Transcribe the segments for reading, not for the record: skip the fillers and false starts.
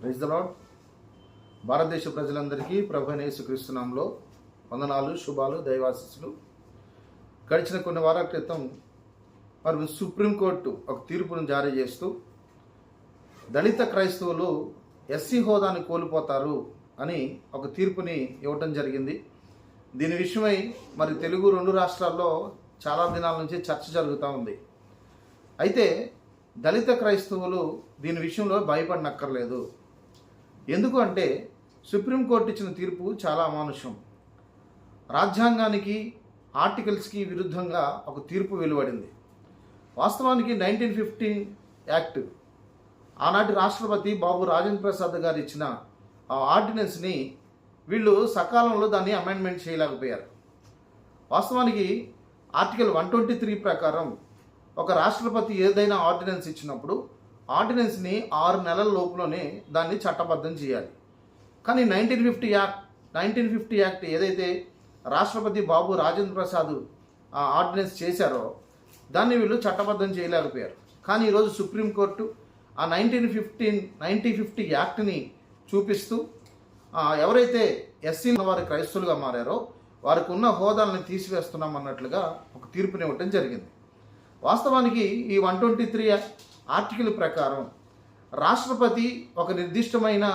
Praise the lord. భారతదేశ ప్రజలందరికీ ప్రభువైన యేసుక్రీస్తు నామములో వందనాలు, శుభాలు, దైవాశీస్సులు. గడిచిన కొన్ని వారాల క్రితం మరి సుప్రీంకోర్టు ఒక తీర్పును జారీ చేస్తూ దళిత క్రైస్తవులు ఎస్సీ హోదాని కోల్పోతారు అని ఒక తీర్పుని ఇవ్వటం జరిగింది. దీని విషయమై మరి తెలుగు రెండు రాష్ట్రాల్లో చాలా దినాల నుంచి చర్చ జరుగుతూ ఉంది. అయితే దళిత క్రైస్తవులు దీని విషయంలో భయపడనక్కర్లేదు. ఎందుకు అంటే సుప్రీంకోర్టు ఇచ్చిన తీర్పు చాలా అమానుషం. రాజ్యాంగానికి, ఆర్టికల్స్కి విరుద్ధంగా ఒక తీర్పు వెలువడింది. వాస్తవానికి 1915 యాక్ట్, ఆనాటి రాష్ట్రపతి బాబు రాజేంద్ర ప్రసాద్ గారు ఇచ్చిన ఆ ఆర్డినెన్స్ని వీళ్ళు సకాలంలో దాన్ని అమెండ్మెంట్ చేయలేకపోయారు. వాస్తవానికి ఆర్టికల్ 123 ప్రకారం ఒక రాష్ట్రపతి ఏదైనా ఆర్డినెన్స్ ఇచ్చినప్పుడు ఆర్డినెన్స్ని 6 నెలల లోపులోనే దాన్ని చట్టబద్ధం చేయాలి. కానీ 1950 యాక్ట్ ఏదైతే రాష్ట్రపతి బాబు రాజేంద్ర ప్రసాద్ ఆ ఆర్డినెన్స్ చేశారో దాన్ని వీళ్ళు చట్టబద్ధం చేయలేకపోయారు. కానీ ఈరోజు సుప్రీంకోర్టు ఆ 1950 యాక్ట్ని చూపిస్తూ ఎవరైతే ఎస్సీ వారి క్రైస్తవులుగా మారారో వారికి ఉన్న హోదాలను తీసివేస్తున్నాం అన్నట్లుగా ఒక తీర్పునివ్వటం జరిగింది. వాస్తవానికి ఈ 123 ఆర్టికల్ ప్రకారం రాష్ట్రపతి ఒక నిర్దిష్టమైన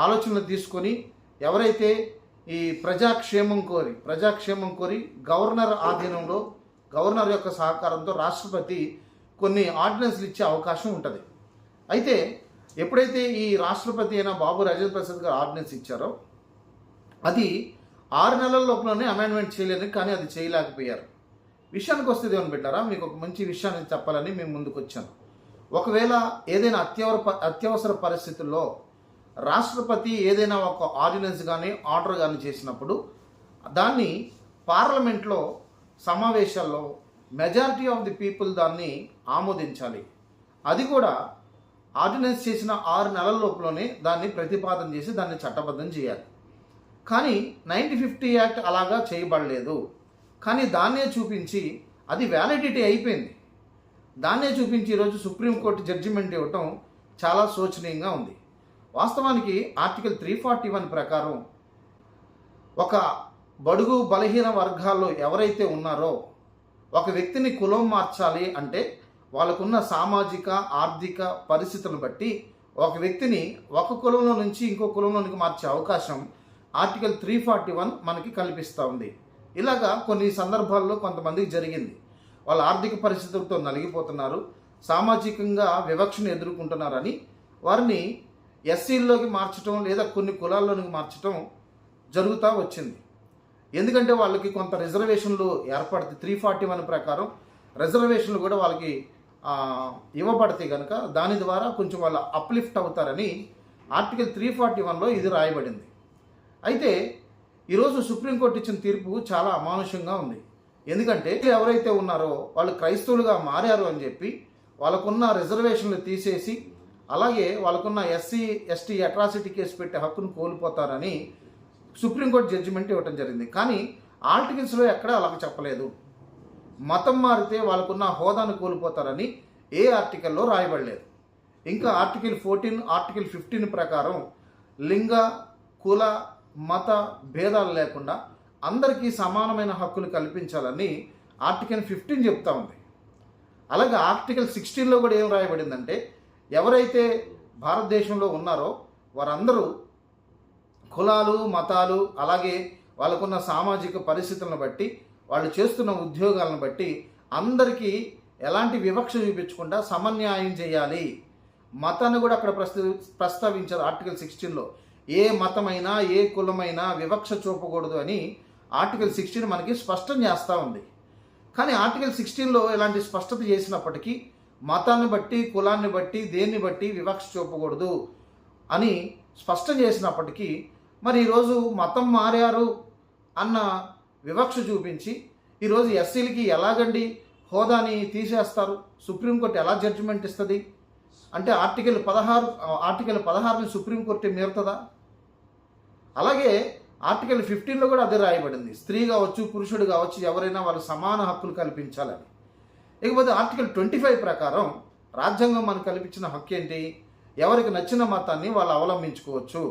ఆలోచనలు తీసుకొని ఎవరైతే ఈ ప్రజాక్షేమం కోరి గవర్నర్ ఆధీనంలో, గవర్నర్ యొక్క సహకారంతో రాష్ట్రపతి కొన్ని ఆర్డినెన్స్లు ఇచ్చే అవకాశం ఉంటుంది. అయితే ఎప్పుడైతే ఈ రాష్ట్రపతి అయిన బాబు రాజేంద్ర ప్రసాద్ గారు ఆర్డినెన్స్ ఇచ్చారో అది 6 నెలల లోపలనే అమెండ్మెంట్ చేయలేదు. కానీ అది చేయలేకపోయారు. విషయానికి వస్తే దేవుని బిడ్డారా, మీకు ఒక మంచి విషయాన్ని చెప్పాలని మేము ముందుకు వచ్చాను. ఒకవేళ ఏదైనా అత్యవసర పరిస్థితుల్లో రాష్ట్రపతి ఏదైనా ఒక ఆర్డినెన్స్ కానీ ఆర్డర్ కానీ చేసినప్పుడు దాన్ని పార్లమెంట్లో సమావేశాల్లో మెజారిటీ ఆఫ్ ది పీపుల్ దాన్ని ఆమోదించాలి. అది కూడా ఆర్డినెన్స్ చేసిన 6 నెలల లోపలనే దాన్ని ప్రతిపాదన చేసి దాన్ని చట్టబద్ధం చేయాలి. కానీ 1950 యాక్ట్ అలాగా చేయబడలేదు. కానీ దాన్నే చూపించి అది వ్యాలిడిటీ అయిపోయింది. దాన్నే చూపించి ఈరోజు సుప్రీంకోర్టు జడ్జిమెంట్ ఇవ్వటం చాలా శోచనీయంగా ఉంది. వాస్తవానికి ఆర్టికల్ 341 ప్రకారం ఒక బడుగు బలహీన వర్గాల్లో ఎవరైతే ఉన్నారో ఒక వ్యక్తిని కులం మార్చాలి అంటే వాళ్ళకున్న సామాజిక, ఆర్థిక పరిస్థితులను బట్టి ఒక వ్యక్తిని ఒక కులంలో నుంచి ఇంకో కులంలోనికి మార్చే అవకాశం ఆర్టికల్ 341 మనకి కల్పిస్తూ ఉంది. ఇలాగా కొన్ని సందర్భాల్లో కొంతమందికి జరిగింది. వాళ్ళ ఆర్థిక పరిస్థితులతో నలిగిపోతున్నారు, సామాజికంగా వివక్షను ఎదుర్కొంటున్నారని వారిని ఎస్సీల్లోకి మార్చడం లేదా కొన్ని కులాల్లోనికి మార్చడం జరుగుతూ వచ్చింది. ఎందుకంటే వాళ్ళకి కొంత రిజర్వేషన్లు ఏర్పడతాయి. 341 ప్రకారం రిజర్వేషన్లు కూడా వాళ్ళకి ఇవ్వబడతాయి కనుక దాని ద్వారా కొంచెం వాళ్ళు అప్లిఫ్ట్ అవుతారని ఆర్టికల్ 341లో ఇది రాయబడింది. అయితే ఈరోజు సుప్రీంకోర్టు ఇచ్చిన తీర్పు చాలా అమానుషంగా ఉంది. ఎందుకంటే ఎవరైతే ఉన్నారో వాళ్ళు క్రైస్తవులుగా మారారు అని చెప్పి వాళ్ళకున్న రిజర్వేషన్లు తీసేసి అలాగే వాళ్ళకున్న ఎస్సీ ఎస్టీ అట్రాసిటీ కేసు పెట్టే హక్కును కోల్పోతారని సుప్రీంకోర్టు జడ్జిమెంట్ ఇవ్వటం జరిగింది. కానీ ఆర్టికల్స్లో ఎక్కడా అలా చెప్పలేదు. మతం మారితే వాళ్ళకున్న హోదాను కోల్పోతారని ఏ ఆర్టికల్లో రాయబడలేదు. ఇంకా ఆర్టికల్ 14, ఆర్టికల్ 15 ప్రకారం లింగ, కుల, మత భేదాలు లేకుండా అందరికీ సమానమైన హక్కులు కల్పించాలని ఆర్టికల్ 15 చెప్తా ఉంది. అలాగే ఆర్టికల్ 16లో కూడా ఏం రాయబడిందంటే ఎవరైతే భారతదేశంలో ఉన్నారో వారందరూ కులాలు, మతాలు అలాగే వాళ్ళకున్న సామాజిక పరిస్థితులను బట్టి వాళ్ళు చేస్తున్న ఉద్యోగాలను బట్టి అందరికీ ఎలాంటి వివక్ష చూపించకుండా సమన్యాయం చేయాలి. మతాన్ని కూడా అక్కడ ప్రస్తావించారు ఆర్టికల్ 16లో. ఏ మతమైనా ఏ కులమైనా వివక్ష చూపకూడదు అని ఆర్టికల్ 16 మనకి స్పష్టం చేస్తూ ఉంది. కానీ ఆర్టికల్ 16లో ఇలాంటి స్పష్టత చేసినప్పటికీ మతాన్ని బట్టి, కులాన్ని బట్టి, దేన్ని బట్టి వివక్ష చూపకూడదు అని స్పష్టం చేసినప్పటికీ మరి ఈరోజు మతం మారారు అన్న వివక్ష చూపించి ఈరోజు ఎస్సీలకి ఎలాగండి హోదాని తీసేస్తారు? సుప్రీంకోర్టు ఎలా జడ్జిమెంట్ ఇస్తుంది? అంటే ఆర్టికల్ 16ని సుప్రీంకోర్టు మీరుతుందా? అలాగే ఆర్టికల్ 15లో కూడా అదే రాయబడింది. స్త్రీ కావచ్చు, పురుషుడు కావచ్చు, ఎవరైనా వాళ్ళు సమాన హక్కులు కల్పించాలని. ఇకపోతే ఆర్టికల్ 25 ప్రకారం రాజ్యాంగం మనకు కల్పించిన హక్కు ఏంటి? ఎవరికి నచ్చిన మతాన్ని వాళ్ళు అవలంబించుకోవచ్చు,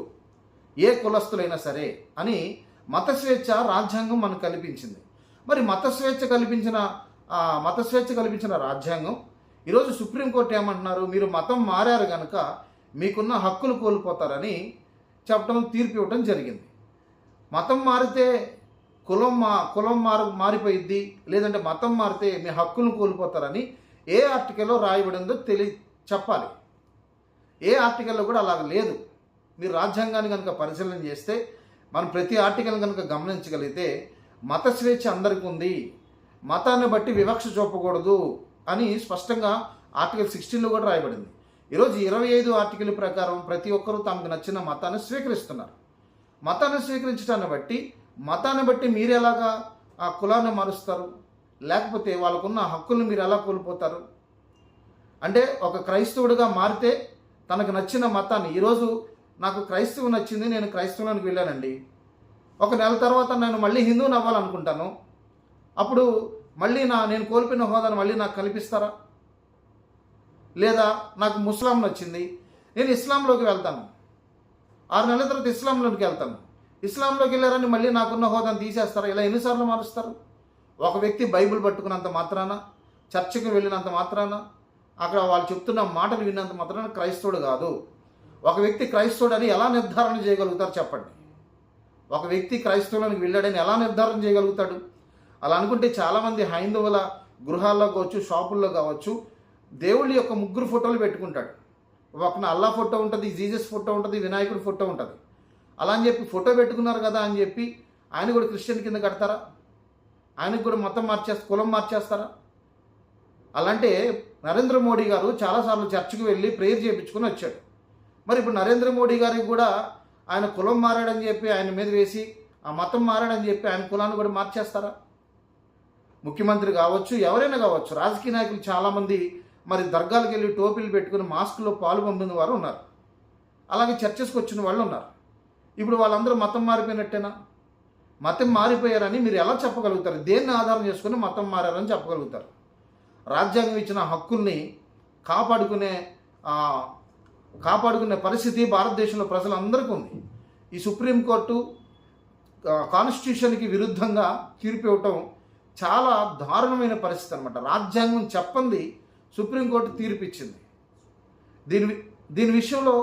ఏ కులస్తులైనా సరే అని మత స్వేచ్ఛ రాజ్యాంగం మనకు కల్పించింది. మరి మత స్వేచ్ఛ కల్పించిన రాజ్యాంగం ఈరోజు సుప్రీంకోర్టు ఏమంటున్నారు, మీరు మతం మారారు కనుక మీకున్న హక్కులు కోల్పోతారని చెప్పడం, తీర్పు ఇవ్వడం జరిగింది. మతం మారితే కులం మారిపోయిద్ది, లేదంటే మతం మారితే మీ హక్కులను కోల్పోతారని ఏ ఆర్టికల్లో రాయబడిందో చెప్పాలి. ఏ ఆర్టికల్లో కూడా అలాగ లేదు. మీరు రాజ్యాంగాన్ని కనుక పరిశీలన చేస్తే మనం ప్రతి ఆర్టికల్ కనుక గమనించగలిగితే మత స్వేచ్ఛ అందరికీ ఉంది, మతాన్ని బట్టి వివక్ష చూపకూడదు అని స్పష్టంగా ఆర్టికల్ 16లో కూడా రాయబడింది. ఈరోజు 25 ఆర్టికల్ ప్రకారం ప్రతి ఒక్కరూ తమకు నచ్చిన మతాన్ని స్వీకరిస్తున్నారు. మతాన్ని స్వీకరించడాన్ని బట్టి మీరు ఎలాగా ఆ కులాన్ని మారుస్తారు, లేకపోతే వాళ్ళకున్న హక్కులను మీరు ఎలా కోల్పోతారు? అంటే ఒక క్రైస్తవుడిగా మారితే తనకు నచ్చిన మతాన్ని, ఈరోజు నాకు క్రైస్తవం నచ్చింది, నేను క్రైస్తవంలోకి వెళ్ళానండి, ఒక నెల తర్వాత నేను మళ్ళీ హిందువుని అవ్వాలనుకుంటాను, అప్పుడు మళ్ళీ నేను కోల్పోయిన హోదాను మళ్ళీ నాకు కల్పిస్తారా? లేదా నాకు ముస్లాం నచ్చింది, నేను ఇస్లాంలోకి వెళ్తాను, 6 నెలల తర్వాత ఇస్లాంలోకి వెళ్తాను, ఇస్లాంలోకి వెళ్ళారని మళ్ళీ నాకున్న హోదాను తీసేస్తారా? ఇలా ఎన్నిసార్లు మారుస్తారు? ఒక వ్యక్తి బైబిల్ పట్టుకున్నంత మాత్రాన, చర్చికి వెళ్ళినంత మాత్రాన, అక్కడ వాళ్ళు చెప్తున్న మాటలు విన్నంత మాత్రాన క్రైస్తవుడు కాదు. ఒక వ్యక్తి క్రైస్తవుడు అని ఎలా నిర్ధారణ చేయగలుగుతారు చెప్పండి? ఒక వ్యక్తి క్రైస్తవులకు వెళ్ళాడని ఎలా నిర్ధారణ చేయగలుగుతాడు? అలా అనుకుంటే చాలామంది హైందవుల గృహాల్లో కావచ్చు, షాపుల్లో కావచ్చు, దేవుళ్ళ యొక్క 3 ఫోటోలు పెట్టుకుంటాడు. ఒకన అల్లా ఫోటో ఉంటుంది, జీసస్ ఫోటో ఉంటుంది, వినాయకుడి ఫోటో ఉంటుంది. అలా అని చెప్పి ఫోటో పెట్టుకున్నారు కదా అని చెప్పి ఆయన కూడా క్రిస్టియన్ కింద కడతారా? ఆయనకు కూడా కులం మార్చేస్తారా? అలాంటే నరేంద్ర మోడీ గారు చాలాసార్లు చర్చికి వెళ్ళి ప్రేయర్ చేయించుకొని వచ్చాడు. మరి ఇప్పుడు నరేంద్ర మోడీ గారికి కూడా ఆయన కులం మారాడని చెప్పి ఆయన మీద వేసి, ఆ మతం మారాడని చెప్పి ఆయన కులాన్ని కూడా మార్చేస్తారా? ముఖ్యమంత్రి కావచ్చు, ఎవరైనా కావచ్చు, రాజకీయ నాయకులు చాలామంది మరి దర్గాలకు వెళ్ళి టోపీలు పెట్టుకుని మాస్కులో పాలు పంపిన వారు ఉన్నారు, అలాగే చర్చెస్కి వచ్చిన వాళ్ళు ఉన్నారు. ఇప్పుడు వాళ్ళందరూ మతం మారిపోయినట్టేనా? మతం మారిపోయారని మీరు ఎలా చెప్పగలుగుతారు? దేన్ని ఆధారం చేసుకుని మతం మారారని చెప్పగలుగుతారు? రాజ్యాంగం ఇచ్చిన హక్కుల్ని కాపాడుకునే పరిస్థితి భారతదేశంలో ప్రజలందరికీ ఉంది. ఈ సుప్రీంకోర్టు కాన్స్టిట్యూషన్కి విరుద్ధంగా తీర్పు ఇవ్వటం చాలా దారుణమైన పరిస్థితి అనమాట. రాజ్యాంగం చెప్పంది సుప్రీంకోర్టు తీర్పు ఇచ్చింది. దీని విషయంలో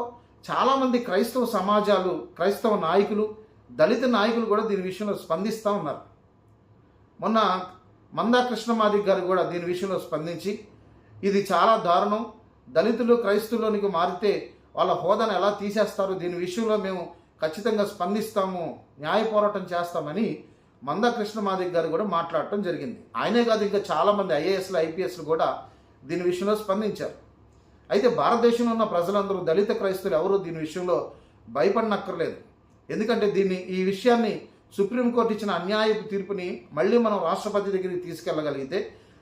చాలామంది క్రైస్తవ సమాజాలు, క్రైస్తవ నాయకులు, దళిత నాయకులు కూడా దీని విషయంలో స్పందిస్తూ ఉన్నారు. మొన్న మందా కృష్ణమాదిక్ గారు కూడా దీని విషయంలో స్పందించి, ఇది చాలా దారుణం, దళితులు క్రైస్తవులోనికి మారితే వాళ్ళ హోదాను ఎలా తీసేస్తారు, దీని విషయంలో మేము ఖచ్చితంగా స్పందిస్తాము, న్యాయ పోరాటం చేస్తామని మందా కృష్ణమాదిక్ గారు కూడా మాట్లాడటం జరిగింది. ఆయనే కాదు, ఇంకా చాలామంది ఐఏఎస్లు, ఐపీఎస్లు కూడా దీని విషయంలో స్పందించారు. అయితే భారతదేశంలో ఉన్న ప్రజలందరూ, దళిత క్రైస్తవులు ఎవరూ దీని విషయంలో భయపడనక్కర్లేదు. ఎందుకంటే ఈ విషయాన్ని సుప్రీంకోర్టు ఇచ్చిన అన్యాయపు తీర్పుని మళ్ళీ మనం రాష్ట్రపతి దగ్గరికి తీసుకెళ్ళగలిగితే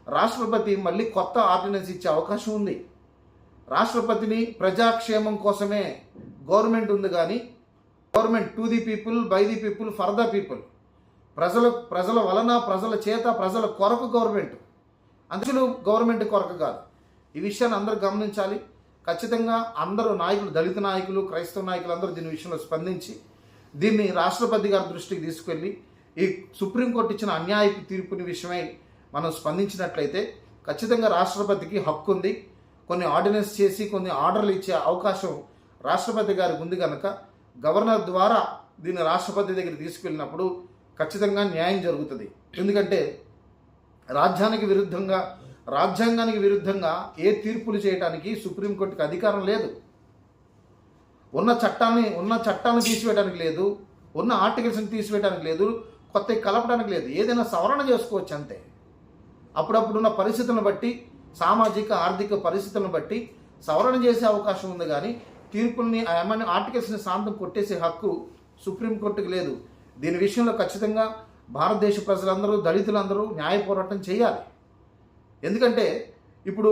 రాష్ట్రపతి మళ్ళీ కొత్త ఆర్డినెన్స్ ఇచ్చే అవకాశం ఉంది. రాష్ట్రపతిని ప్రజాక్షేమం కోసమే గవర్నమెంట్ ఉంది, కానీ government to the people, by the people, for the people, ప్రజల వలన, ప్రజల చేత, ప్రజల కొరకు గవర్నమెంట్, అందులో గవర్నమెంట్ కొరకు కాదు. ఈ విషయాన్ని అందరూ గమనించాలి. ఖచ్చితంగా అందరూ నాయకులు, దళిత నాయకులు, క్రైస్తవ నాయకులు అందరూ దీని విషయంలో స్పందించి దీన్ని రాష్ట్రపతి గారి దృష్టికి తీసుకెళ్ళి ఈ సుప్రీంకోర్టు ఇచ్చిన అన్యాయపు తీర్పుని విషయమై మనం స్పందించినట్లయితే ఖచ్చితంగా రాష్ట్రపతికి హక్కు ఉంది. కొన్ని ఆర్డినెన్స్ చేసి కొన్ని ఆర్డర్లు ఇచ్చే అవకాశం రాష్ట్రపతి గారికి ఉంది కనుక గవర్నర్ ద్వారా దీన్ని రాష్ట్రపతి దగ్గర తీసుకెళ్ళినప్పుడు ఖచ్చితంగా న్యాయం జరుగుతుంది. ఎందుకంటే రాజ్యాంగానికి విరుద్ధంగా ఏ తీర్పులు చేయడానికి సుప్రీంకోర్టుకి అధికారం లేదు. ఉన్న చట్టాలను తీసివేయడానికి లేదు, ఉన్న ఆర్టికల్స్ని తీసివేయడానికి లేదు, కొత్త కలపడానికి లేదు. ఏదైనా సవరణ చేసుకోవచ్చు అంతే. అప్పుడప్పుడున్న పరిస్థితులను బట్టి, సామాజిక ఆర్థిక పరిస్థితులను బట్టి సవరణ చేసే అవకాశం ఉంది, కానీ తీర్పుల్ని, ఆర్టికల్స్ని శాంతం కొట్టేసే హక్కు సుప్రీంకోర్టుకి లేదు. దీని విషయంలో ఖచ్చితంగా భారతదేశ ప్రజలందరూ, దళితులందరూ న్యాయ పోరాటం చేయాలి. ఎందుకంటే ఇప్పుడు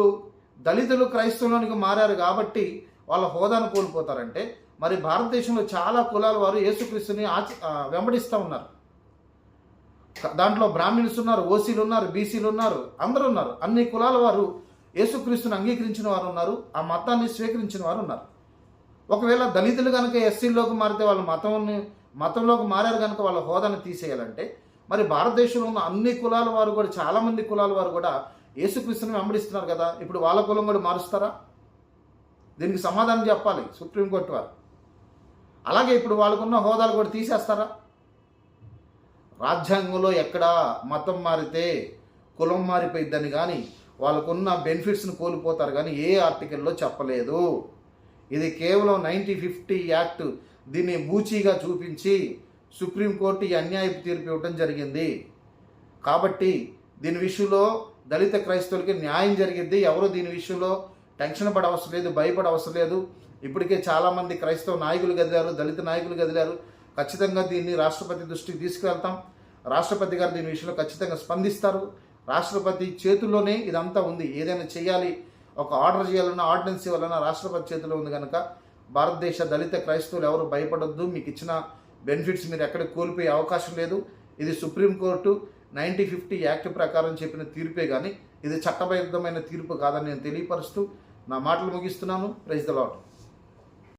దళితులు క్రైస్తవులోనికి మారారు కాబట్టి వాళ్ళ హోదాను కోల్పోతారంటే, మరి భారతదేశంలో చాలా కులాల వారు యేసుక్రీస్తుని వెంబడిస్తూ ఉన్నారు. దాంట్లో బ్రాహ్మణులు ఉన్నారు, ఓసీలు ఉన్నారు, బీసీలు ఉన్నారు, అందరూ ఉన్నారు. అన్ని కులాల వారు యేసుక్రీస్తుని అంగీకరించిన వారు ఉన్నారు, ఆ మతాన్ని స్వీకరించిన వారు ఉన్నారు. ఒకవేళ దళితులు కనుక ఎస్సీల్లోకి మారితే వాళ్ళు మతంలోకి మారారు కనుక వాళ్ళ హోదాను తీసేయాలంటే మరి భారతదేశంలో ఉన్న అన్ని కులాల వారు కూడా, చాలామంది కులాల వారు కూడా యేసుక్రీస్తుని వెంబడిస్తున్నారు కదా, ఇప్పుడు వాళ్ళ కులం కూడా మారుస్తారా? దీనికి సమాధానం చెప్పాలి సుప్రీంకోర్టు వారు. అలాగే ఇప్పుడు వాళ్ళకున్న హోదాలు కూడా తీసేస్తారా? రాజ్యాంగంలో ఎక్కడా మతం మారితే కులం మారిపోయిద్దని కానీ వాళ్ళకున్న బెనిఫిట్స్ని కోల్పోతారు కానీ ఏ ఆర్టికల్లో చెప్పలేదు. ఇది కేవలం 1950 యాక్ట్ దీన్ని బూచీగా చూపించి సుప్రీంకోర్టు ఈ అన్యాయపు తీర్పు ఇవ్వడం జరిగింది. కాబట్టి దీని విషయంలో దళిత క్రైస్తవులకి న్యాయం జరిగింది. ఎవరు దీని విషయంలో టెన్షన్ పడ అవసరం లేదు, భయపడ అవసరం లేదు. ఇప్పటికే చాలామంది క్రైస్తవ నాయకులు కదిలారు, దళిత నాయకులు కదిలారు. ఖచ్చితంగా దీన్ని రాష్ట్రపతి దృష్టికి తీసుకువెళ్తాం. రాష్ట్రపతి గారు దీని విషయంలో ఖచ్చితంగా స్పందిస్తారు. రాష్ట్రపతి చేతుల్లోనే ఇదంతా ఉంది. ఏదైనా చేయాలి, ఒక ఆర్డర్ చేయాలన్నా, ఆర్డినెన్స్ ఇవ్వాలన్నా రాష్ట్రపతి చేతిలో ఉంది కనుక భారతదేశ దళిత క్రైస్తవులు ఎవరు భయపడొద్దు. మీకు ఇచ్చిన బెనిఫిట్స్ మీరు ఎక్కడికి కోల్పోయే అవకాశం లేదు. ఇది సుప్రీంకోర్టు 1950 యాక్ట్ ప్రకారం చెప్పిన తీర్పే కానీ ఇది చట్టబద్ధమైన తీర్పు కాదని నేను తెలియపరుస్తూ నా మాటలు ముగిస్తున్నాను. Praise the lord.